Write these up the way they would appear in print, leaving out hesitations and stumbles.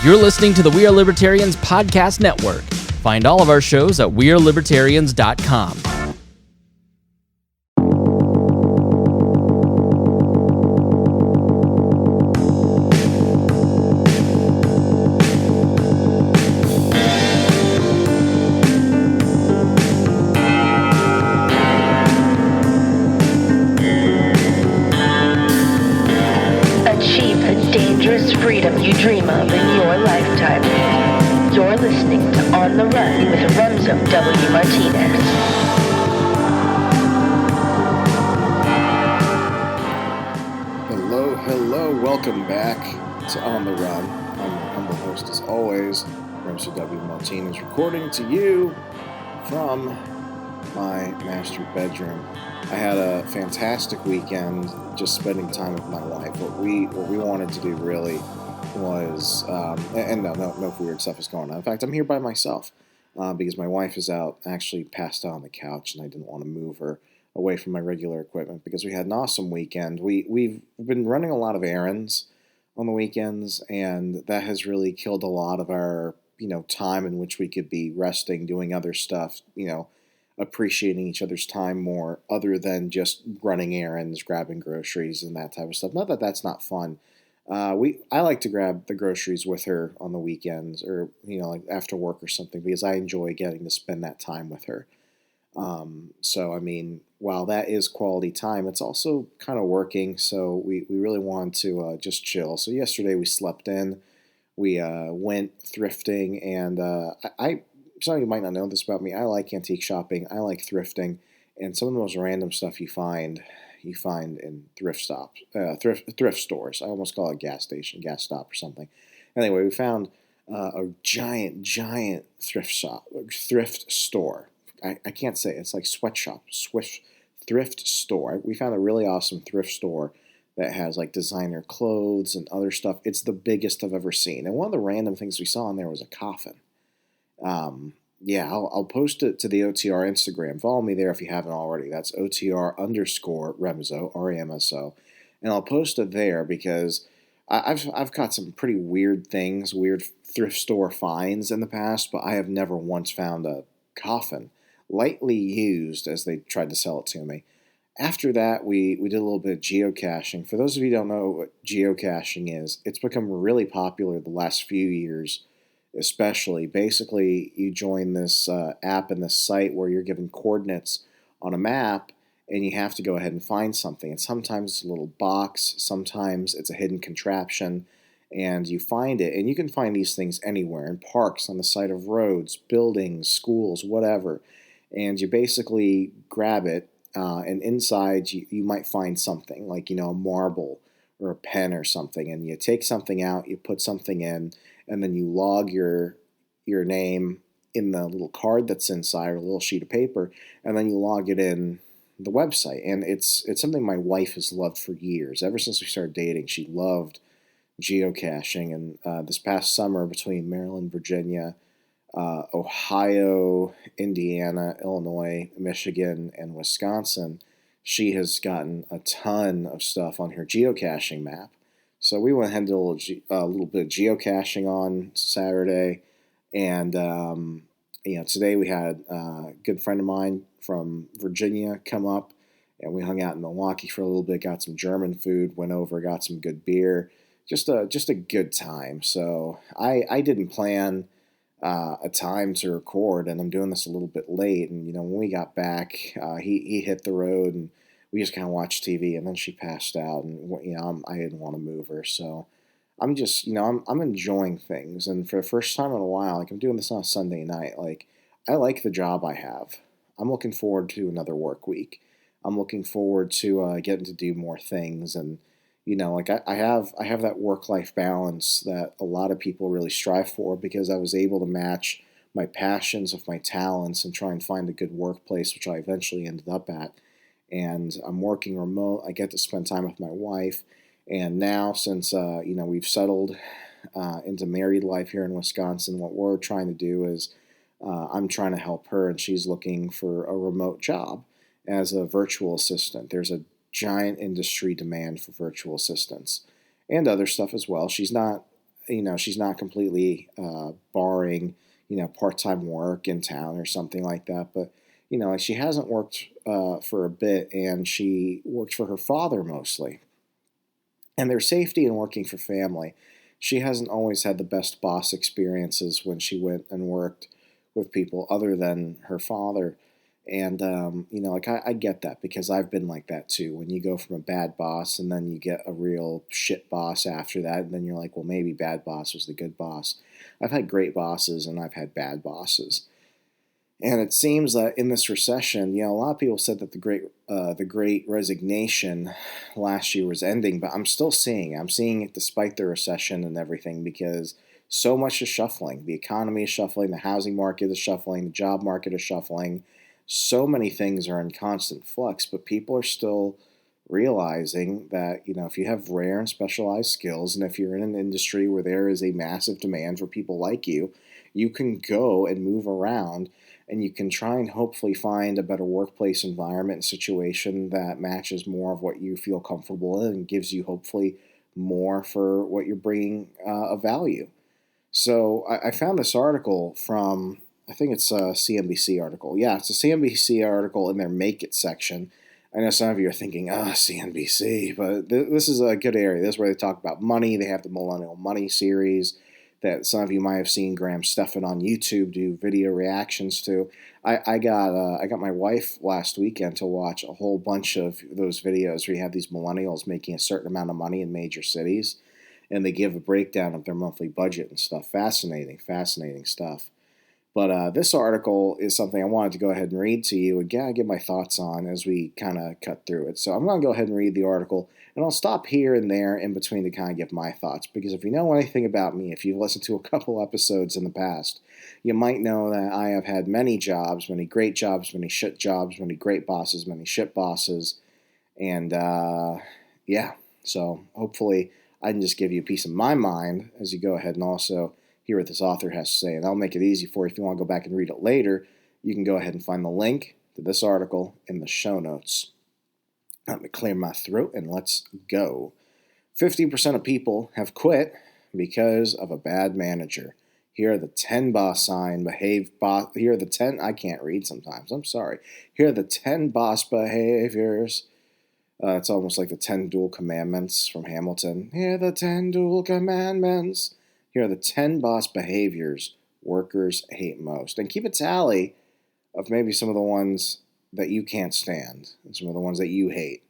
You're listening to the We Are Libertarians podcast network. Find all of our shows at wearelibertarians.com. Achieve the dangerous freedom you dream of in your lifetime. You're listening to On the Run with Remso W. Martinez. Hello, welcome back to On the Run. I'm your humble host as always, Remso W. Martinez, recording to you from my master bedroom. I had a fantastic weekend just spending time with my wife. What we wanted to do really was, and no weird stuff is going on. In fact, I'm here by myself because my wife is out, actually passed out on the couch, and I didn't want to move her away from my regular equipment because we had an awesome weekend. We've been running a lot of errands on the weekends, and that has really killed a lot of our, time in which we could be resting, doing other stuff, appreciating each other's time more other than just running errands, grabbing groceries and that type of stuff. Not that that's not fun. I like to grab the groceries with her on the weekends or, like after work or something because I enjoy getting to spend that time with her. While that is quality time, it's also kind of working. So we really want to just chill. So yesterday we slept in, we went thrifting, and some of you might not know this about me. I like antique shopping. I like thrifting, and some of the most random stuff you find in thrift stores. I almost call it a gas stop or something. Anyway, we found a giant thrift store. I can't say it. It's like sweatshop, thrift store. We found a really awesome thrift store that has like designer clothes and other stuff. It's the biggest I've ever seen. And one of the random things we saw in there was a coffin. I'll post it to the OTR Instagram. Follow me there if you haven't already. That's OTR_Remso, R-E-M-S-O. And I'll post it there because I've caught some pretty weird things, weird thrift store finds in the past, but I have never once found a coffin lightly used as they tried to sell it to me. After that, we did a little bit of geocaching. For those of you who don't know what geocaching is, it's become really popular the last few years. Especially, basically, you join this app and this site where you're given coordinates on a map, and you have to go ahead and find something. And sometimes it's a little box, sometimes it's a hidden contraption, and you find it. And you can find these things anywhere, in parks, on the side of roads, buildings, schools, whatever. And you basically grab it, and inside you might find something, like, a marble or a pen or something. And you take something out, you put something in, and then you log your name in the little card that's inside, or a little sheet of paper, and then you log it in the website. And it's something my wife has loved for years. Ever since we started dating, she loved geocaching. And this past summer, between Maryland, Virginia, Ohio, Indiana, Illinois, Michigan, and Wisconsin, she has gotten a ton of stuff on her geocaching map. So we went ahead and did a little bit of geocaching on Saturday, and today we had a good friend of mine from Virginia come up, and we hung out in Milwaukee for a little bit, got some German food, went over, got some good beer, just a good time. So I didn't plan a time to record, and I'm doing this a little bit late, and when we got back, he hit the road, and we just kind of watched TV, and then she passed out, and I didn't want to move her, so I'm just I'm enjoying things, and for the first time in a while, like I'm doing this on a Sunday night, like I like the job I have. I'm looking forward to another work week. I'm looking forward to getting to do more things, and I have that work-life balance that a lot of people really strive for because I was able to match my passions with my talents and try and find a good workplace, which I eventually ended up at. And I'm working remote. I get to spend time with my wife. And now, since we've settled into married life here in Wisconsin, what we're trying to do is I'm trying to help her, and she's looking for a remote job as a virtual assistant. There's a giant industry demand for virtual assistants and other stuff as well. She's not she's not completely barring, part-time work in town or something like that. But, like she hasn't worked for a bit, and she worked for her father mostly. And their safety in working for family. She hasn't always had the best boss experiences when she went and worked with people other than her father. And, I get that because I've been like that too. When you go from a bad boss and then you get a real shit boss after that, and then you're like, well, maybe bad boss was the good boss. I've had great bosses and I've had bad bosses. And it seems that in this recession, a lot of people said that the Great Resignation last year was ending, but I'm still seeing it. I'm seeing it despite the recession and everything, because so much is shuffling. The economy is shuffling, the housing market is shuffling, the job market is shuffling. So many things are in constant flux, but people are still realizing that, if you have rare and specialized skills, and if you're in an industry where there is a massive demand for people like you can go and move around, and you can try and hopefully find a better workplace environment and situation that matches more of what you feel comfortable in and gives you hopefully more for what you're bringing of value. So I found this article from, I think it's a CNBC article. Yeah, it's a CNBC article in their Make It section. I know some of you are thinking, CNBC, but this is a good area. This is where they talk about money. They have the Millennial Money series that some of you might have seen Graham Stephan on YouTube do video reactions to. I got my wife last weekend to watch a whole bunch of those videos where you have these millennials making a certain amount of money in major cities, and they give a breakdown of their monthly budget and stuff. Fascinating stuff. But this article is something I wanted to go ahead and read to you. Again, I give my thoughts on as we kind of cut through it. So I'm going to go ahead and read the article, and I'll stop here and there in between to kind of give my thoughts. Because if you know anything about me, if you've listened to a couple episodes in the past, you might know that I have had many jobs, many great jobs, many shit jobs, many great bosses, many shit bosses. And so hopefully I can just give you a piece of my mind as you go ahead and also hear what this author has to say. And I'll make it easy for you. If you want to go back and read it later, you can go ahead and find the link to this article in the show notes. Let me clear my throat and let's go. 50% of people have quit because of a bad manager. Here are the 10 here are the 10, I can't read sometimes, I'm sorry. Here are the 10 boss behaviors. It's almost like the 10 dual commandments from Hamilton. Here are the 10 dual commandments. Here are the 10 boss behaviors workers hate most. And keep a tally of maybe some of the ones that you can't stand and some of the ones that you hate,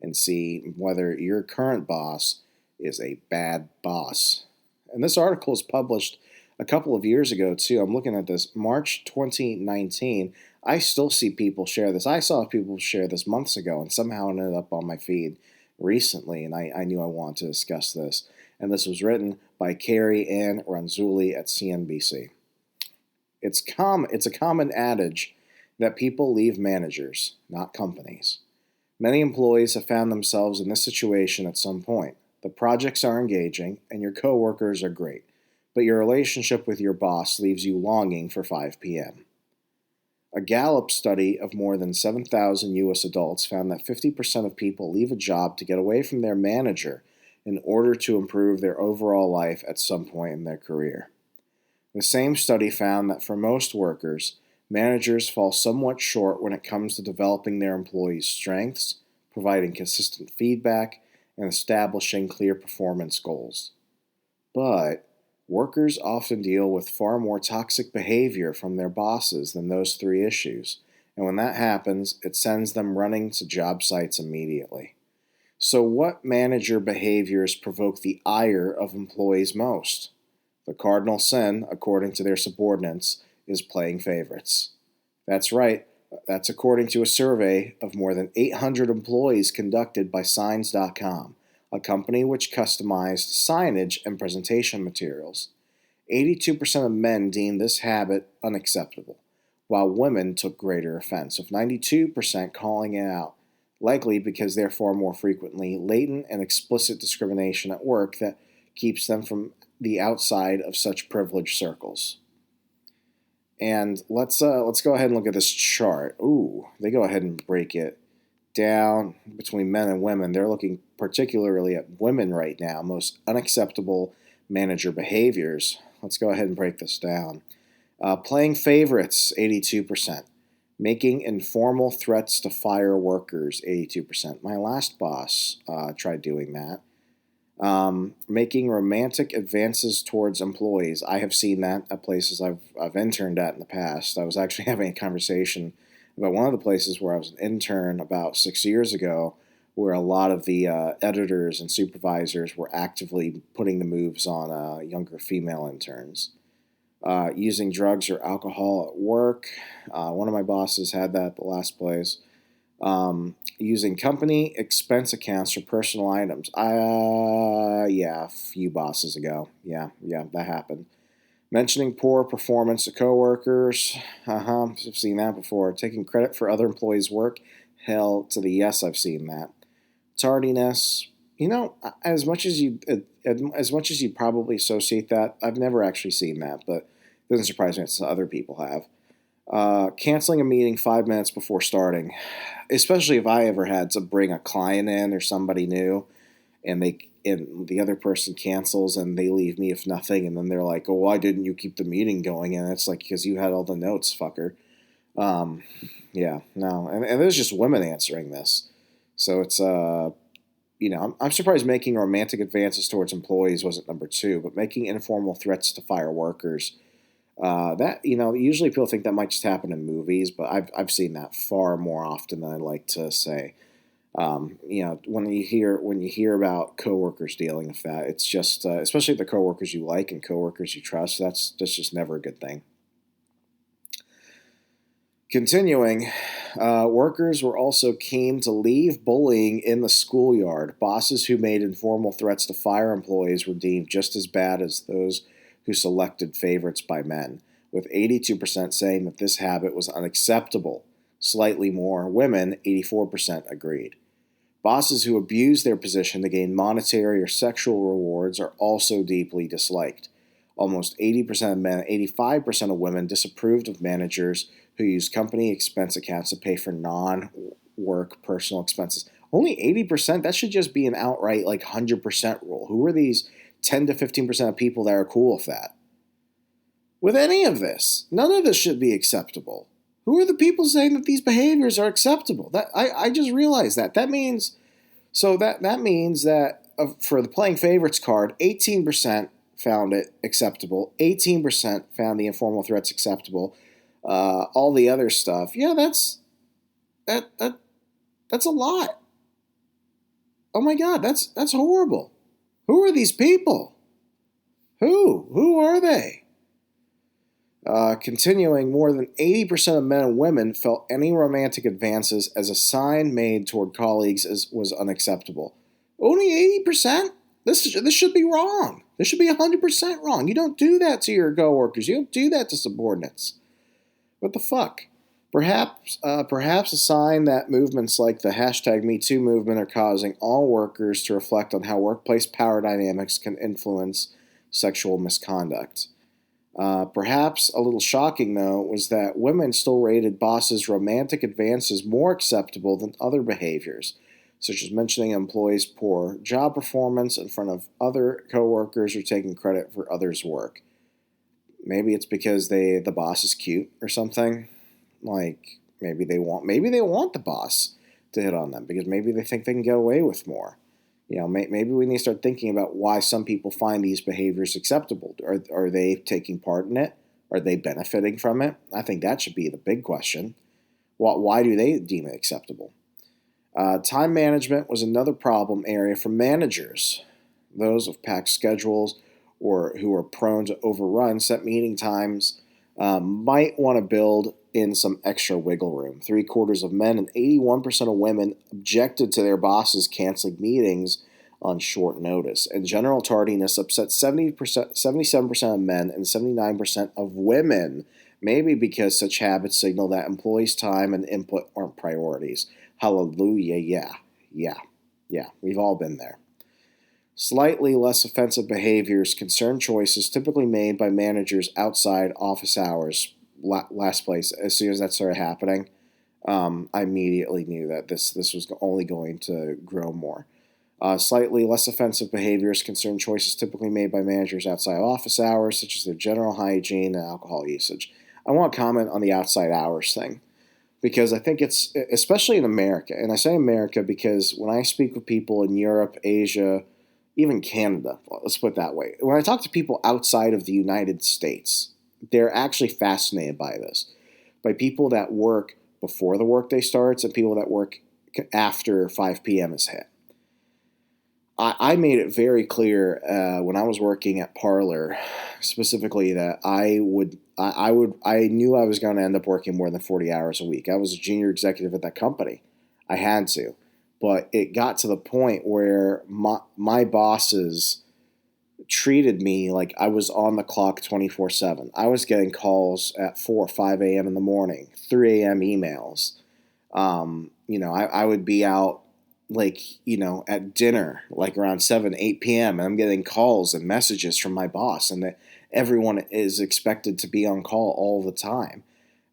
and see whether your current boss is a bad boss. And this article was published a couple of years ago, too. I'm looking at this, March 2019. I still see people share this. I saw people share this months ago, and somehow it ended up on my feed recently, and I knew I wanted to discuss this. And this was written by Carrie Ann Ronzulli at CNBC. It's a common adage that people leave managers, not companies. Many employees have found themselves in this situation at some point. The projects are engaging, and your coworkers are great, but your relationship with your boss leaves you longing for 5 p.m. A Gallup study of more than 7,000 U.S. adults found that 50% of people leave a job to get away from their manager in order to improve their overall life at some point in their career. The same study found that for most workers, managers fall somewhat short when it comes to developing their employees' strengths, providing consistent feedback, and establishing clear performance goals. But workers often deal with far more toxic behavior from their bosses than those 3 issues, and when that happens, it sends them running to job sites immediately. So what manager behaviors provoke the ire of employees most? The cardinal sin, according to their subordinates, is playing favorites. That's right. That's according to a survey of more than 800 employees conducted by Signs.com, a company which customized signage and presentation materials. 82% of men deemed this habit unacceptable, while women took greater offense, with 92% calling it out, likely because they're far more frequently latent and explicit discrimination at work that keeps them from the outside of such privileged circles. And let's go ahead and look at this chart. Ooh, they go ahead and break it down between men and women. They're looking particularly at women right now, most unacceptable manager behaviors. Let's go ahead and break this down. Playing favorites, 82%. Making informal threats to fire workers, 82%. My last boss tried doing that. Making romantic advances towards employees. I have seen that at places I've interned at in the past. I was actually having a conversation about one of the places where I was an intern about 6 years ago, where a lot of the editors and supervisors were actively putting the moves on younger female interns. Using drugs or alcohol at work. One of my bosses had that at the last place. Using company expense accounts for personal items. Yeah, a few bosses ago. Yeah, that happened. Mentioning poor performance to coworkers. I've seen that before. Taking credit for other employees' work. Hell to the yes, I've seen that. Tardiness. As much as you probably associate that, I've never actually seen that, but it doesn't surprise me that other people have. Canceling a meeting 5 minutes before starting, especially if I ever had to bring a client in or somebody new, and the other person cancels and they leave me with nothing, and then they're like, "Oh, why didn't you keep the meeting going?" And it's like, because you had all the notes, fucker. Yeah, no, and there's just women answering this, so it's I'm surprised making romantic advances towards employees wasn't number 2, but making informal threats to fire workers. Usually people think that might just happen in movies, but I've seen that far more often than I like to say. When you hear about coworkers dealing with that, it's just especially the coworkers you like and coworkers you trust. That's just never a good thing. Continuing, workers were also keen to leave bullying in the schoolyard. Bosses who made informal threats to fire employees were deemed just as bad as those who selected favorites by men, with 82% saying that this habit was unacceptable. Slightly more women, 84%, agreed. Bosses who abused their position to gain monetary or sexual rewards are also deeply disliked. Almost 80% of men, 85% of women disapproved of managers who used company expense accounts to pay for non-work personal expenses. Only 80%? That should just be an outright 100% rule. Who are these 10 to 15% of people that are cool with that? With any of this, none of this should be acceptable. Who are the people saying that these behaviors are acceptable? I just realized that. That means that for the playing favorites card, 18% found it acceptable. 18% found the informal threats acceptable. All the other stuff, yeah, that's a lot. Oh my God, that's horrible. Who are these people? Who are they? Continuing, more than 80% of men and women felt any romantic advances as a sign made toward colleagues was unacceptable. Only 80%? This should be wrong. This should be 100% wrong. You don't do that to your coworkers. You don't do that to subordinates. What the fuck? Perhaps a sign that movements like the #MeToo movement are causing all workers to reflect on how workplace power dynamics can influence sexual misconduct. Perhaps a little shocking, though, was that women still rated bosses' romantic advances more acceptable than other behaviors, such as mentioning an employee's poor job performance in front of other coworkers or taking credit for others' work. Maybe it's because the boss is cute or something. Maybe they want the boss to hit on them because maybe they think they can get away with more. Maybe we need to start thinking about why some people find these behaviors acceptable. Are they taking part in it? Are they benefiting from it? I think that should be the big question. Why do they deem it acceptable? Time management was another problem area for managers. Those with packed schedules or who are prone to overrun set meeting times might want to build in some extra wiggle room. 3/4 of men and 81% of women objected to their bosses canceling meetings on short notice. And general tardiness upset 77% of men and 79% of women, maybe because such habits signal that employees' time and input aren't priorities. Hallelujah, yeah, we've all been there. Slightly less offensive behaviors concern choices typically made by managers outside office hours. Last place, as soon as that started happening, I immediately knew that this was only going to grow more. Slightly less offensive behaviors concern choices typically made by managers outside of office hours, such as their general hygiene and alcohol usage. I want to comment on the outside hours thing because I think it's, especially in America, and I say America because when I speak with people in Europe, Asia, even Canada, let's put it that way, when I talk to people outside of the United States, they're actually fascinated by this, by people that work before the workday starts and people that work after 5 p.m. is hit. I made it very clear when I was working at Parlor, specifically, that I knew I was going to end up working more than 40 hours a week. I was a junior executive at that company. I had to. But it got to the point where my bosses treated me like I was on the clock 24/7. I was getting calls at 4 or 5 a.m. in the morning, 3 a.m. emails. I would be out at dinner, like around 7, 8 p.m. and I'm getting calls and messages from my boss, and that everyone is expected to be on call all the time.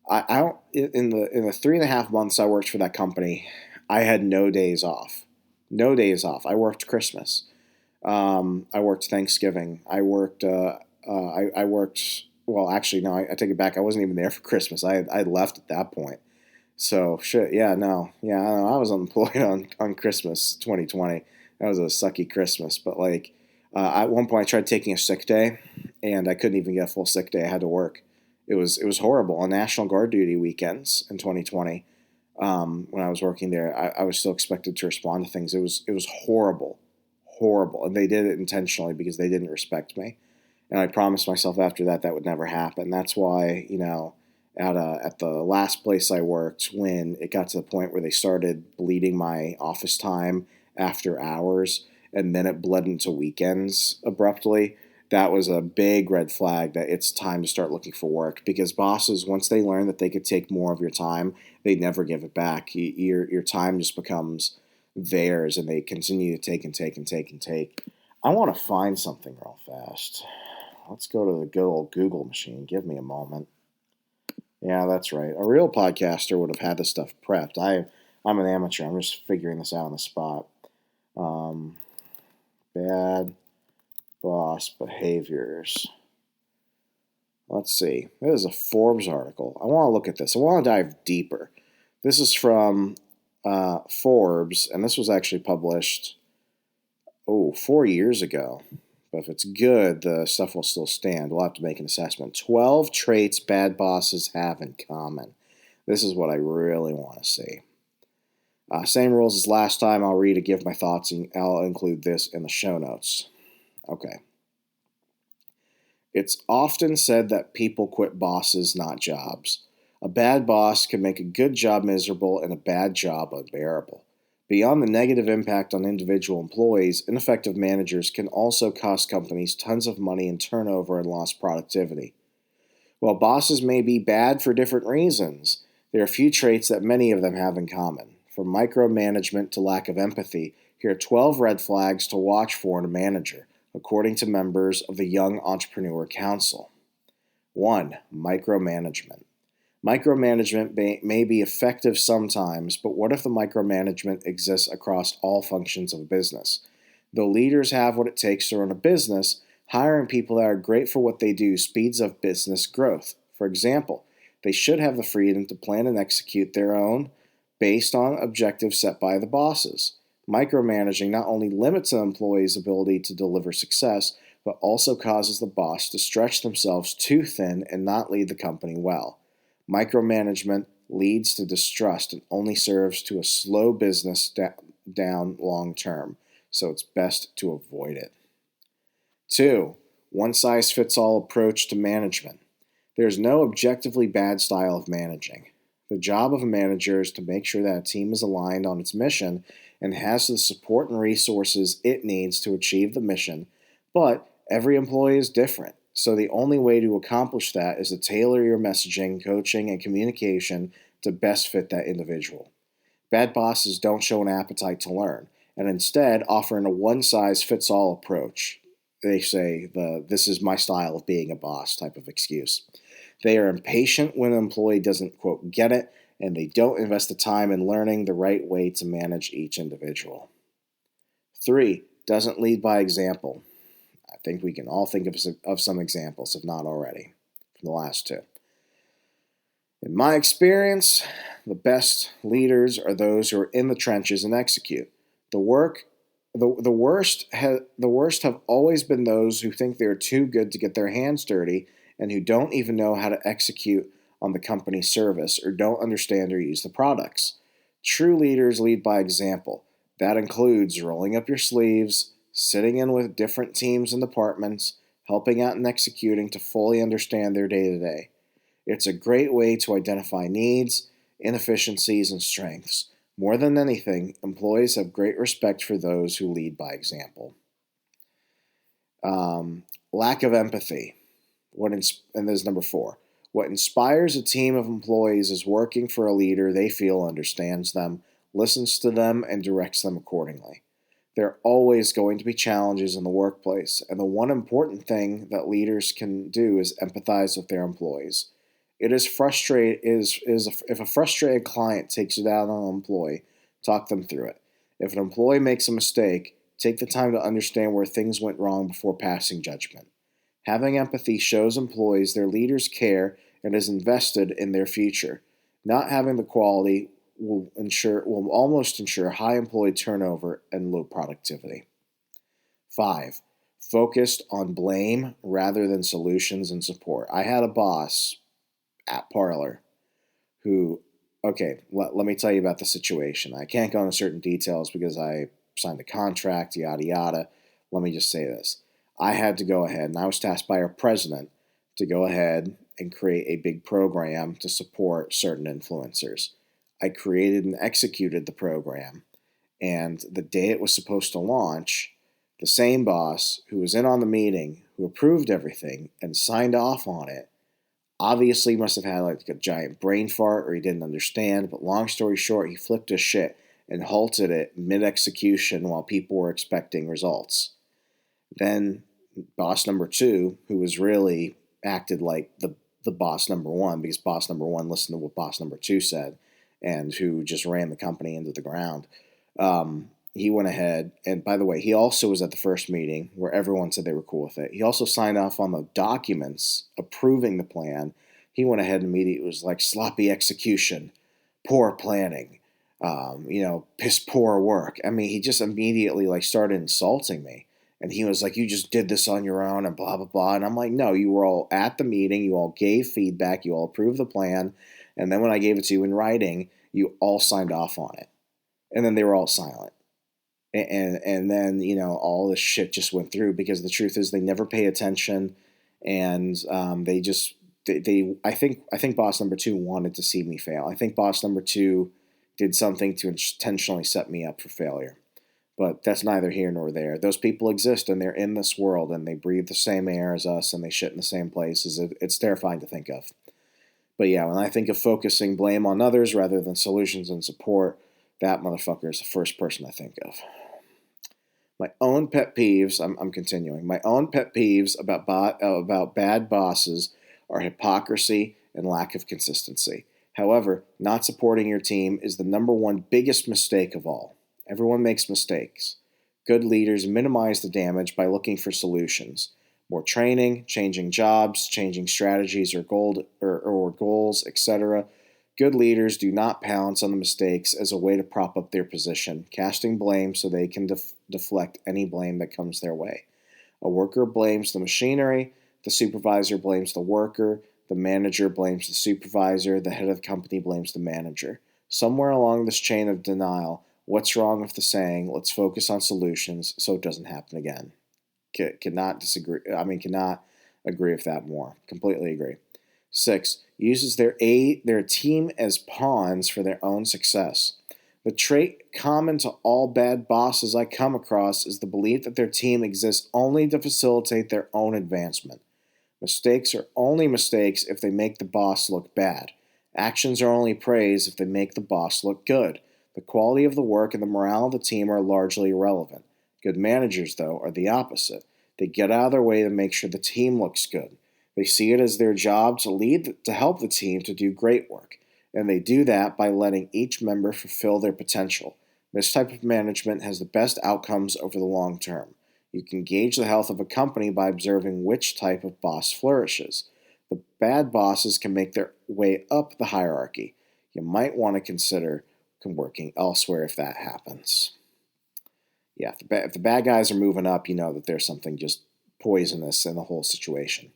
I don't, in the 3.5 months I worked for that company, I had no days off. No days off. I worked Christmas. I worked Thanksgiving. I worked, well, actually, no, I take it back. I wasn't even there for Christmas. I left at that point. So, shit, yeah, no. Yeah, I was unemployed on Christmas 2020. That was a sucky Christmas. But, at one point I tried taking a sick day, and I couldn't even get a full sick day. I had to work. It was horrible. On National Guard duty weekends in 2020, when I was working there, I was still expected to respond to things. It was horrible. Horrible. And they did it intentionally because they didn't respect me. And I promised myself after that would never happen. That's why, at the last place I worked, when it got to the point where they started bleeding my office time after hours, and then it bled into weekends abruptly, that was a big red flag that it's time to start looking for work, because bosses, once they learn that they could take more of your time, they never give it back. Your time just becomes theirs, and they continue to take and take and take and take. I want to find something real fast. Let's go to the good old Google machine. Give me a moment. Yeah, that's right. A real podcaster would have had this stuff prepped. I'm an amateur. I'm just figuring this out on the spot. Bad boss behaviors. Let's see. This is a Forbes article. I want to look at this. I want to dive deeper. This is from Forbes, and this was actually published 4 years ago. But if it's good, the stuff will still stand. We'll have to make an assessment. 12 traits bad bosses have in common. This is what I really want to see. Same rules as last time. I'll read and give my thoughts, and I'll include this in the show notes. Okay. It's often said that people quit bosses, not jobs. A bad boss can make a good job miserable and a bad job unbearable. Beyond the negative impact on individual employees, ineffective managers can also cost companies tons of money in turnover and lost productivity. While bosses may be bad for different reasons, there are a few traits that many of them have in common. From micromanagement to lack of empathy, here are 12 red flags to watch for in a manager, according to members of the Young Entrepreneur Council. 1. Micromanagement. Micromanagement may be effective sometimes, but what if the micromanagement exists across all functions of a business? Though leaders have what it takes to run a business, hiring people that are great for what they do speeds up business growth. For example, they should have the freedom to plan and execute their own based on objectives set by the bosses. Micromanaging not only limits an employee's ability to deliver success, but also causes the boss to stretch themselves too thin and not lead the company well. Micromanagement leads to distrust and only serves to a slow business down long term, so it's best to avoid it. 2. One-size-fits-all approach to management. There is no objectively bad style of managing. The job of a manager is to make sure that a team is aligned on its mission and has the support and resources it needs to achieve the mission, but every employee is different. So the only way to accomplish that is to tailor your messaging, coaching, and communication to best fit that individual. Bad bosses don't show an appetite to learn, and instead offer a one-size-fits-all approach. They say "this is my style of being a boss" type of excuse. They are impatient when an employee doesn't, quote, get it, and they don't invest the time in learning the right way to manage each individual. 3, doesn't lead by example. I think we can all think of some examples, if not already, from the last 2. In my experience, the best leaders are those who are in the trenches and execute. The worst have always been those who think they are too good to get their hands dirty and who don't even know how to execute on the company's service or don't understand or use the products. True leaders lead by example. That includes rolling up your sleeves, sitting in with different teams and departments, helping out and executing to fully understand their day-to-day. It's a great way to identify needs, inefficiencies, and strengths. More than anything, employees have great respect for those who lead by example. Lack of empathy. And this is number 4. What inspires a team of employees is working for a leader they feel understands them, listens to them, and directs them accordingly. There are always going to be challenges in the workplace, and the one important thing that leaders can do is empathize with their employees. It is if a frustrated client takes it out on an employee, talk them through it. If an employee makes a mistake, take the time to understand where things went wrong before passing judgment. Having empathy shows employees their leaders care and is invested in their future. Not having the quality will almost ensure high employee turnover and low productivity. 5. Focused on blame rather than solutions and support. I had a boss at Parlor who, let me tell you about the situation. I can't go into certain details because I signed a contract, yada yada. Let me just say this. I had to go ahead, and I was tasked by our president to go ahead and create a big program to support certain influencers. I created and executed the program, and the day it was supposed to launch, the same boss who was in on the meeting, who approved everything and signed off on it, obviously must have had like a giant brain fart or he didn't understand, but long story short, he flipped his shit and halted it mid-execution while people were expecting results. Then boss number 2, who was really acted like the boss number 1 because boss number 1 listened to what boss number 2 said and who just ran the company into the ground. He went ahead, and by the way, he also was at the first meeting where everyone said they were cool with it. He also signed off on the documents approving the plan. He went ahead and immediately was like sloppy execution, poor planning, piss poor work. I mean, he just immediately like started insulting me. And he was like, you just did this on your own and blah, blah, blah. And I'm like, no, you were all at the meeting. You all gave feedback. You all approved the plan. And then when I gave it to you in writing, you all signed off on it. And then they were all silent. And then, all this shit just went through because the truth is they never pay attention. And I think boss number 2 wanted to see me fail. I think boss number 2 did something to intentionally set me up for failure. But that's neither here nor there. Those people exist, and they're in this world, and they breathe the same air as us, and they shit in the same places. It's terrifying to think of. But yeah, when I think of focusing blame on others rather than solutions and support, that motherfucker is the first person I think of. My own pet peeves, I'm continuing. My own pet peeves about bad bosses are hypocrisy and lack of consistency. However, not supporting your team is the number one biggest mistake of all. Everyone makes mistakes. Good leaders minimize the damage by looking for solutions. More training, changing jobs, changing strategies or goals, etc. Good leaders do not pounce on the mistakes as a way to prop up their position, casting blame so they can deflect any blame that comes their way. A worker blames the machinery, the supervisor blames the worker, the manager blames the supervisor, the head of the company blames the manager. Somewhere along this chain of denial, what's wrong with the saying, let's focus on solutions so it doesn't happen again? Cannot agree with that more. Completely agree. 6. Uses their team as pawns for their own success. The trait common to all bad bosses I come across is the belief that their team exists only to facilitate their own advancement. Mistakes are only mistakes if they make the boss look bad. Actions are only praise if they make the boss look good. The quality of the work and the morale of the team are largely irrelevant. Good managers, though, are the opposite. They get out of their way to make sure the team looks good. They see it as their job to help the team to do great work, and they do that by letting each member fulfill their potential. This type of management has the best outcomes over the long term. You can gauge the health of a company by observing which type of boss flourishes. The bad bosses can make their way up the hierarchy. You might want to consider working elsewhere if that happens. Yeah, if the bad guys are moving up, you know that there's something just poisonous in the whole situation.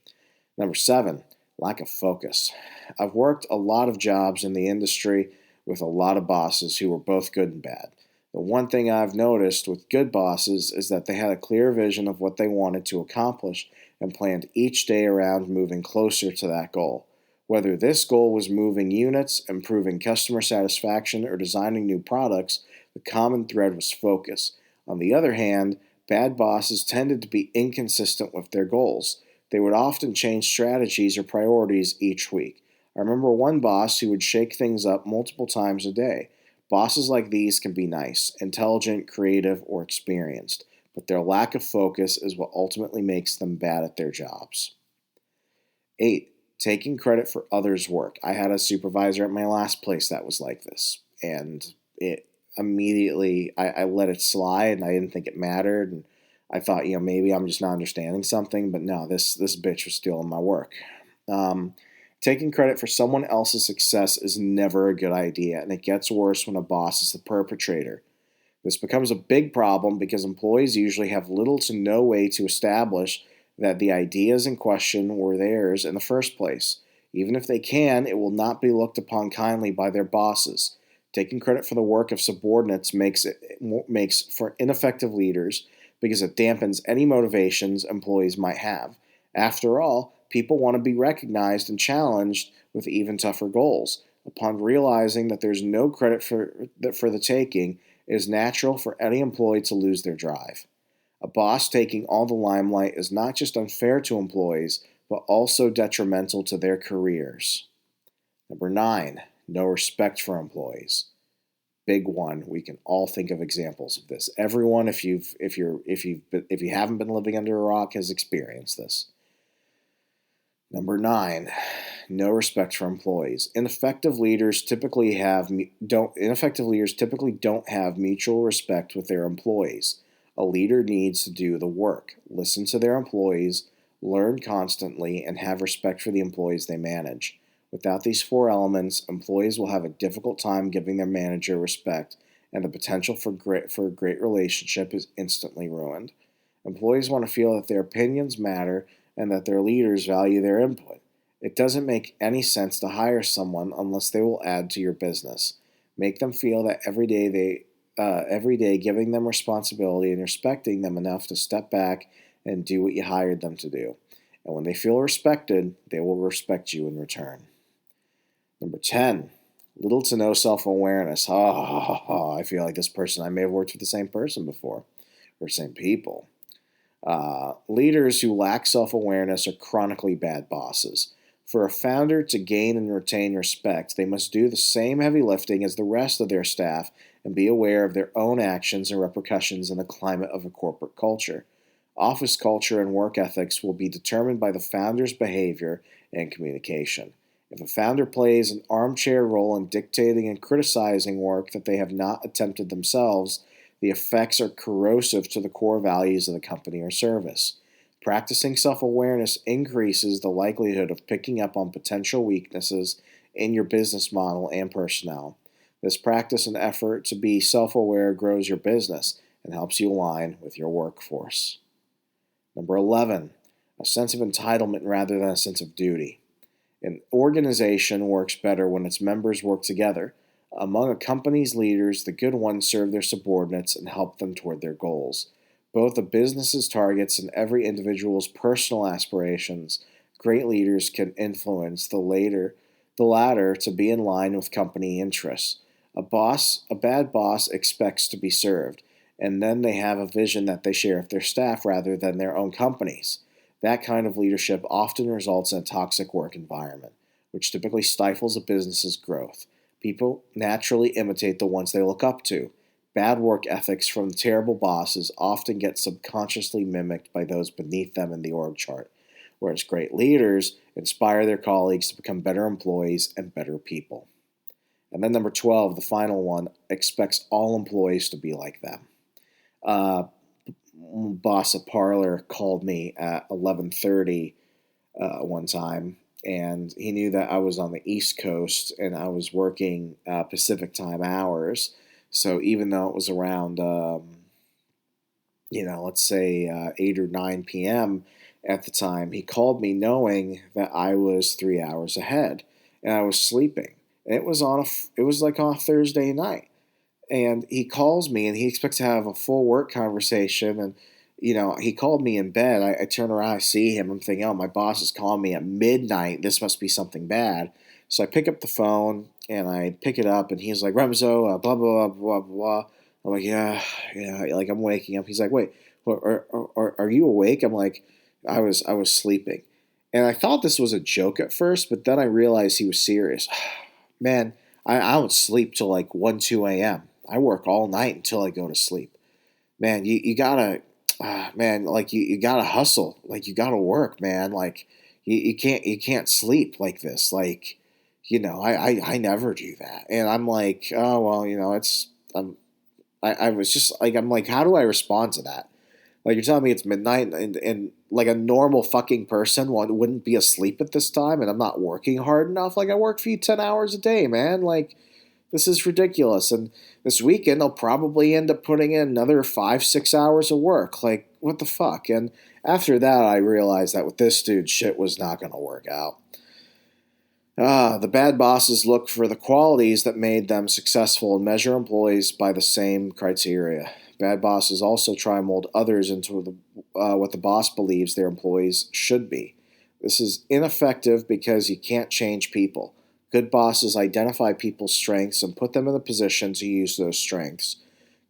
Number 7, lack of focus. I've worked a lot of jobs in the industry with a lot of bosses who were both good and bad. The one thing I've noticed with good bosses is that they had a clear vision of what they wanted to accomplish and planned each day around moving closer to that goal. Whether this goal was moving units, improving customer satisfaction, or designing new products, the common thread was focus. On the other hand, bad bosses tended to be inconsistent with their goals. They would often change strategies or priorities each week. I remember one boss who would shake things up multiple times a day. Bosses like these can be nice, intelligent, creative, or experienced, but their lack of focus is what ultimately makes them bad at their jobs. 8. Taking credit for others' work. I had a supervisor at my last place that was like this, and it immediately, I let it slide, and I didn't think it mattered, and I thought, maybe I'm just not understanding something, but no, this bitch was stealing my work. Taking credit for someone else's success is never a good idea, and it gets worse when a boss is the perpetrator. This becomes a big problem because employees usually have little to no way to establish that the ideas in question were theirs in the first place. Even if they can, it will not be looked upon kindly by their bosses. Taking credit for the work of subordinates makes for ineffective leaders because it dampens any motivations employees might have. After all, people want to be recognized and challenged with even tougher goals. Upon realizing that there's no credit for the taking, it is natural for any employee to lose their drive. A boss taking all the limelight is not just unfair to employees, but also detrimental to their careers. Number 9, no respect for employees. Big one. We can all think of examples of this. Everyone, if you haven't been living under a rock, has experienced this. Number 9, no respect for employees. Ineffective leaders typically don't have mutual respect with their employees. A leader needs to do the work, listen to their employees, learn constantly, and have respect for the employees they manage. Without these 4 elements, employees will have a difficult time giving their manager respect, and the potential for a great relationship is instantly ruined. Employees want to feel that their opinions matter and that their leaders value their input. It doesn't make any sense to hire someone unless they will add to your business. Make them feel that every day giving them responsibility and respecting them enough to step back and do what you hired them to do. And when they feel respected, they will respect you in return. Number 10, little to no self-awareness. I feel like this person, I may have worked with the same person before, or same people. Leaders who lack self-awareness are chronically bad bosses. For a founder to gain and retain respect, they must do the same heavy lifting as the rest of their staff and be aware of their own actions and repercussions in the climate of a corporate culture. Office culture and work ethics will be determined by the founder's behavior and communication. If a founder plays an armchair role in dictating and criticizing work that they have not attempted themselves, the effects are corrosive to the core values of the company or service. Practicing self-awareness increases the likelihood of picking up on potential weaknesses in your business model and personnel. This practice and effort to be self-aware grows your business and helps you align with your workforce. Number 11, a sense of entitlement rather than a sense of duty. An organization works better when its members work together. Among a company's leaders, the good ones serve their subordinates and help them toward their goals. Both the business's targets and every individual's personal aspirations, great leaders can influence the latter to be in line with company interests. A bad boss expects to be served, and then they have a vision that they share with their staff rather than their own companies. That kind of leadership often results in a toxic work environment, which typically stifles a business's growth. People naturally imitate the ones they look up to. Bad work ethics from terrible bosses often get subconsciously mimicked by those beneath them in the org chart, whereas great leaders inspire their colleagues to become better employees and better people. And then number 12, the final one, expects all employees to be like them. Boss at Parlor called me at 11:30 one time, and he knew that I was on the East Coast and I was working Pacific time hours. So even though it was around, let's say 8 or 9 p.m. at the time, he called me knowing that I was 3 hours ahead and I was sleeping. And it was like on a Thursday night. And he calls me and he expects to have a full work conversation. And, he called me in bed. I turn around, I see him. I'm thinking, oh, my boss is calling me at midnight. This must be something bad. So I pick up the phone and I pick it up and he's like, Remso, blah, blah, blah, blah, blah. I'm like, yeah, like I'm waking up. He's like, wait, are you awake? I'm like, I was sleeping. And I thought this was a joke at first, but then I realized he was serious. Man, I don't sleep till like 1, 2 a.m. I work all night until I go to sleep. Man, you gotta, you gotta hustle. Like you gotta work, man. Like you can't sleep like this. Like, I never do that. And I'm like, oh, well, I was just like, I'm like, how do I respond to that? Like you're telling me it's midnight and like a normal fucking person wouldn't be asleep at this time and I'm not working hard enough. Like I work for you 10 hours a day, man. Like this is ridiculous. And this weekend I'll probably end up putting in another 5-6 hours of work. Like what the fuck? And after that I realized that with this dude, shit was not going to work out. The bad bosses look for the qualities that made them successful and measure employees by the same criteria. Bad bosses also try and mold others into what the boss believes their employees should be. This is ineffective because you can't change people. Good bosses identify people's strengths and put them in a position to use those strengths.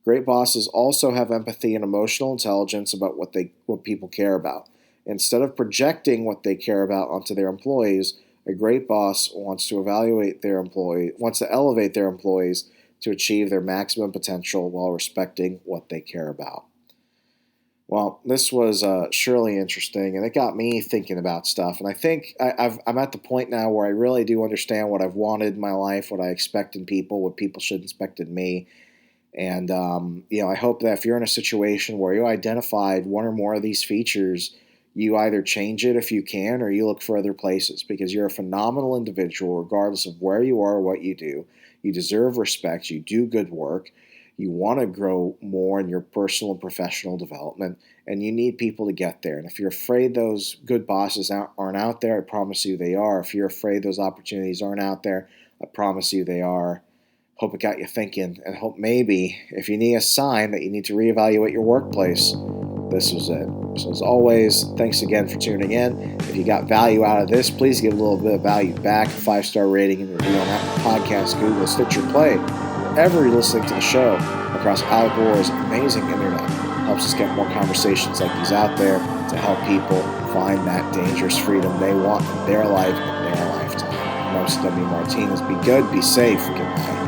Great bosses also have empathy and emotional intelligence about what people care about. Instead of projecting what they care about onto their employees, a great boss wants to elevate their employees to achieve their maximum potential while respecting what they care about. Well, this was surely interesting, and it got me thinking about stuff. And I think I'm at the point now where I really do understand what I've wanted in my life, what I expect in people, what people should expect in me. And, I hope that if you're in a situation where you identified one or more of these features, you either change it if you can or you look for other places because you're a phenomenal individual regardless of where you are or what you do. You deserve respect. You do good work. You want to grow more in your personal and professional development, and you need people to get there. And if you're afraid those good bosses aren't out there, I promise you they are. If you're afraid those opportunities aren't out there, I promise you they are. Hope it got you thinking, and hope maybe if you need a sign that you need to reevaluate your workplace, this was it. So as always, thanks again for tuning in. If you got value out of this, please give a little bit of value back, a 5-star rating and review on Apple Podcasts, Google, Stitcher Play, wherever you're listening to the show across Al Gore's amazing internet. Helps us get more conversations like these out there to help people find that dangerous freedom they want in their life and their lifetime. I'm W. Martinez. Be good, be safe, goodbye.